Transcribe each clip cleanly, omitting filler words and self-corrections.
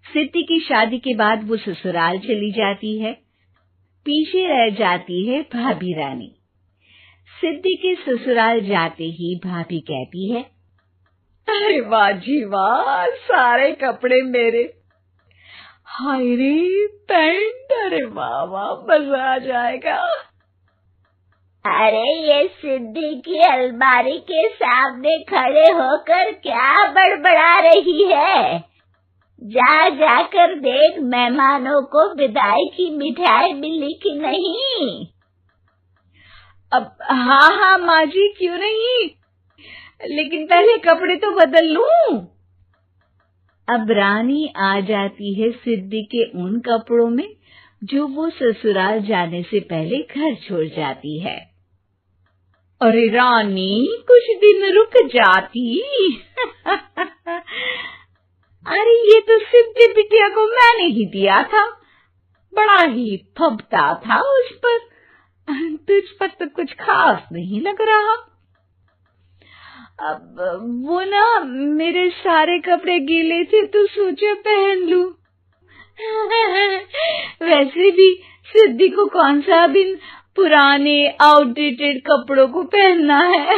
सिद्धि की शादी के बाद वो ससुराल चली जाती है। पीछे रह जाती है भाभी रानी। सिद्धि के ससुराल जाते ही भाभी कहती है, अरे वाह जी वाह, सारे कपड़े मेरे। हाय रे पैंट, अरे वाह वाह, मजा आ जाएगा। अरे ये सिद्धि की अलमारी के सामने खड़े होकर क्या बड़बड़ा रही है? जा जाकर देख मेहमानों को विदाई की मिठाई मिली कि नहीं। अब हाँ माँ जी, क्यों नहीं, लेकिन पहले कपड़े तो बदल लूं। अब रानी आ जाती है सिद्धि के उन कपड़ों में जो वो ससुराल जाने से पहले घर छोड़ जाती है। अरे रानी, कुछ दिन रुक जाती। अरे ये तो सिद्धि बिटिया को मैंने ही दिया था, बड़ा ही फबता था उस पर, तुझ पर तो कुछ खास नहीं लग रहा। अब वो ना मेरे सारे कपड़े गीले थे तो सोचा पहन लूं। वैसे भी सिद्धि को कौन सा दिन पुराने आउटडेटेड कपड़ों को पहनना है।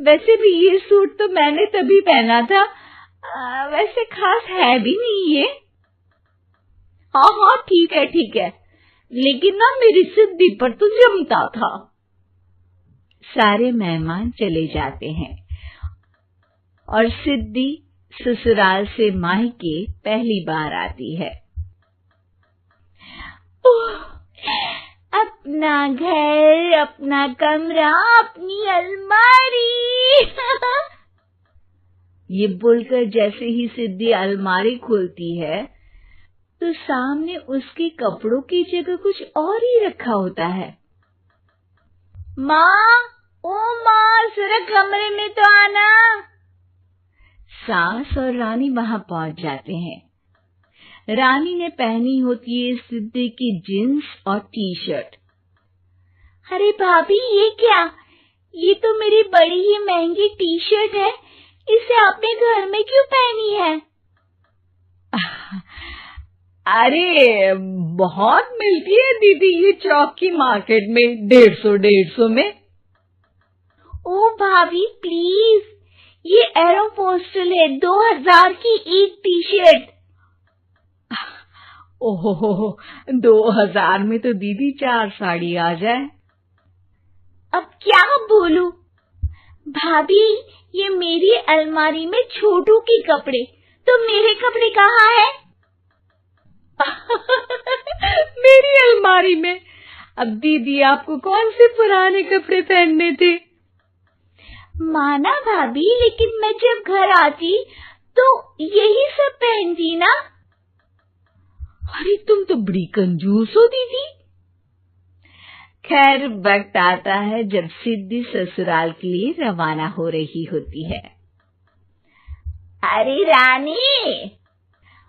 वैसे भी ये सूट तो मैंने तभी पहना था, वैसे खास है भी नहीं ये। हाँ ठीक है, लेकिन ना मेरी सिद्धि पर तो जमता था। सारे मेहमान चले जाते हैं और सिद्धि ससुराल से मायके पहली बार आती है। अपना घर, अपना कमरा, अपनी अलमारी। ये बोलकर जैसे ही सिद्धि अलमारी खोलती है तो सामने उसके कपड़ों की जगह कुछ और ही रखा होता है। माँ, ओ माँ, जरा कमरे में तो आना। सास और रानी वहां पहुंच जाते हैं। रानी ने पहनी होती है सिद्धि की जींस और टी शर्ट। अरे भाभी, ये क्या? ये तो मेरी बड़ी ही महंगी टी शर्ट है, इसे आपने घर में क्यों पहनी है? अरे बहुत मिलती है दीदी ये चौक की मार्केट में, 150 में। ओ भाभी प्लीज, ये एरोपोस्टल है, 2000 की एक टी शर्ट। ओहो, 2000 में तो दीदी 4 साड़ी आ जाए। अब क्या बोलूं? भाभी, ये मेरी अलमारी में छोटू के कपड़े, तो मेरे कपड़े कहाँ है? मेरी अलमारी में। अब दीदी आपको कौन से पुराने कपड़े पहनने थे? माना भाभी, लेकिन मैं जब घर आती तो यही सब पहनती ना। अरे तुम तो बड़ी कंजूस हो दीदी। खैर, वक्त आता है जब सिद्धि ससुराल के लिए रवाना हो रही होती है। अरे रानी,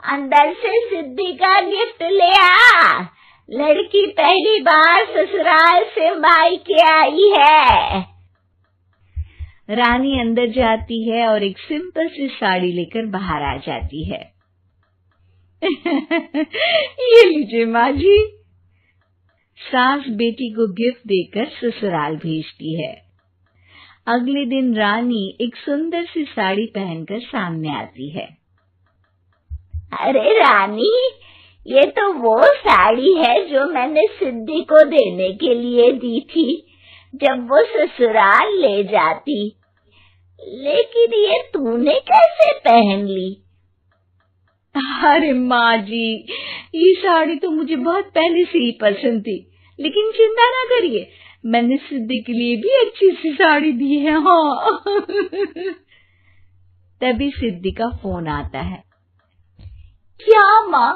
अंदर से सिद्धि का गिफ्ट ले आ। लड़की पहली बार ससुराल से मायके आई है। रानी अंदर जाती है और एक सिंपल सी साड़ी लेकर बाहर आ जाती है। ये लीजिए माँ जी। सास बेटी को गिफ्ट देकर ससुराल भेजती है। अगले दिन रानी एक सुंदर सी साड़ी पहनकर सामने आती है। अरे रानी, ये तो वो साड़ी है जो मैंने सिद्धि को देने के लिए दी थी जब वो ससुराल ले जाती, लेकिन ये तूने कैसे पहन ली? अरे माँ जी, ये साड़ी तो मुझे बहुत पहले से ही पसंद थी, लेकिन चिंता ना करिए, मैंने सिद्धि के लिए भी अच्छी सी साड़ी दी है। हाँ। तभी सिद्धि का फोन आता है। क्या माँ,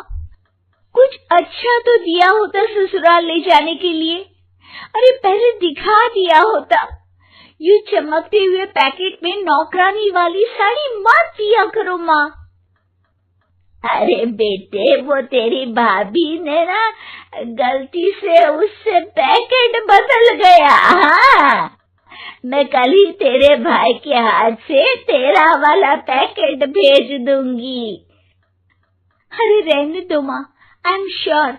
कुछ अच्छा तो दिया होता ससुराल ले जाने के लिए। अरे पहले दिखा दिया होता। ये चमकते हुए पैकेट में नौकरानी वाली साड़ी मत दिया करो माँ। अरे बेटे, वो तेरी भाभी ने ना गलती से उससे पैकेट बदल गया। हाँ, मैं कल ही तेरे भाई के हाथ से तेरा वाला पैकेट भेज दूंगी। अरे रहने दो माँ, आई एम श्योर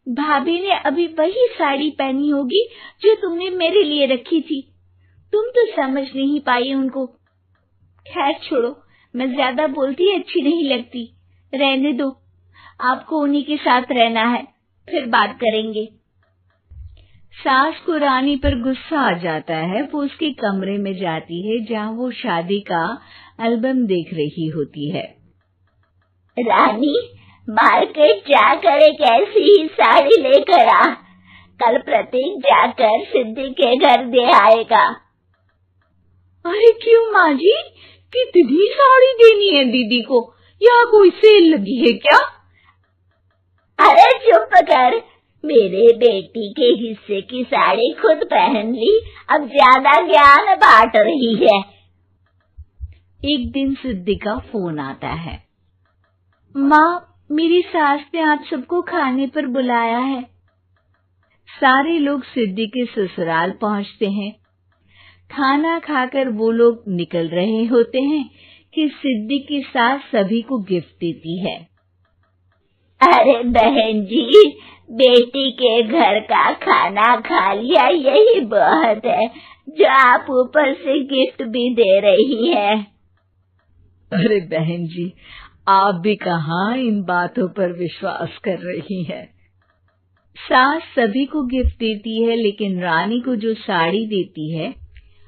भाभी ने अभी वही साड़ी पहनी होगी जो तुमने मेरे लिए रखी थी। तुम तो समझ नहीं पाई उनको। खैर छोड़ो, मैं ज्यादा बोलती अच्छी नहीं लगती। रहने दो, आपको उन्हीं के साथ रहना है, फिर बात करेंगे। सास को रानी पर गुस्सा आ जाता है। वो उसके कमरे में जाती है जहाँ वो शादी का एल्बम देख रही होती है। रानी, मार्केट जाकर एक ऐसी ही साड़ी लेकर आ। कल प्रतीक जाकर सिद्धि के घर दे आएगा। अरे क्यों माँ जी, कितनी साड़ी देनी है दीदी को? यहाँ कोई सेल लगी है क्या? अरे चुप कर, मेरे बेटी के हिस्से की साड़ी खुद पहन ली, अब ज्यादा ज्ञान बांट रही है। एक दिन सिद्धि का फोन आता है। माँ, मेरी सास ने आज सबको खाने पर बुलाया है। सारे लोग सिद्धि के ससुराल पहुंचते हैं। खाना खाकर वो लोग निकल रहे होते हैं कि सिद्धि की सास सभी को गिफ्ट देती है। अरे बहन जी, बेटी के घर का खाना खा लिया, यही बहुत है जो आप ऊपर से गिफ्ट भी दे रही है। अरे बहन जी, आप भी कहाँ इन बातों पर विश्वास कर रही हैं। सास सभी को गिफ्ट देती है, लेकिन रानी को जो साड़ी देती है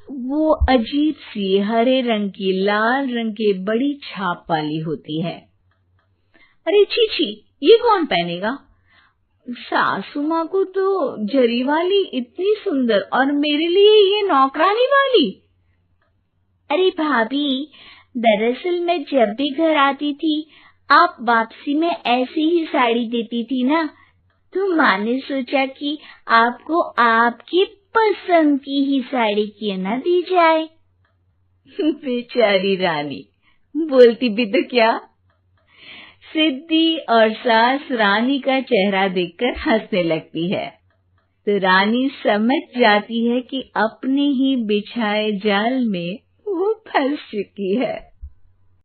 वो अजीब सी हरे रंग की लाल रंग के बड़ी छाप वाली होती है। अरे छी, ये कौन पहनेगा? सासू माँ को तो जरी वाली इतनी सुंदर, और मेरे लिए ये नौकरानी वाली। अरे भाभी, दरअसल मैं जब भी घर आती थी आप वापसी में ऐसी ही साड़ी देती थी ना, तो माँ ने सोचा कि आपको आपकी पसंद की ही साड़ी क्यों ना दी जाए। बेचारी रानी, बोलती भी तो क्या। सिद्धि और सास रानी का चेहरा देखकर हंसने लगती है, तो रानी समझ जाती है कि अपने ही बिछाए जाल में वो फंस चुकी है।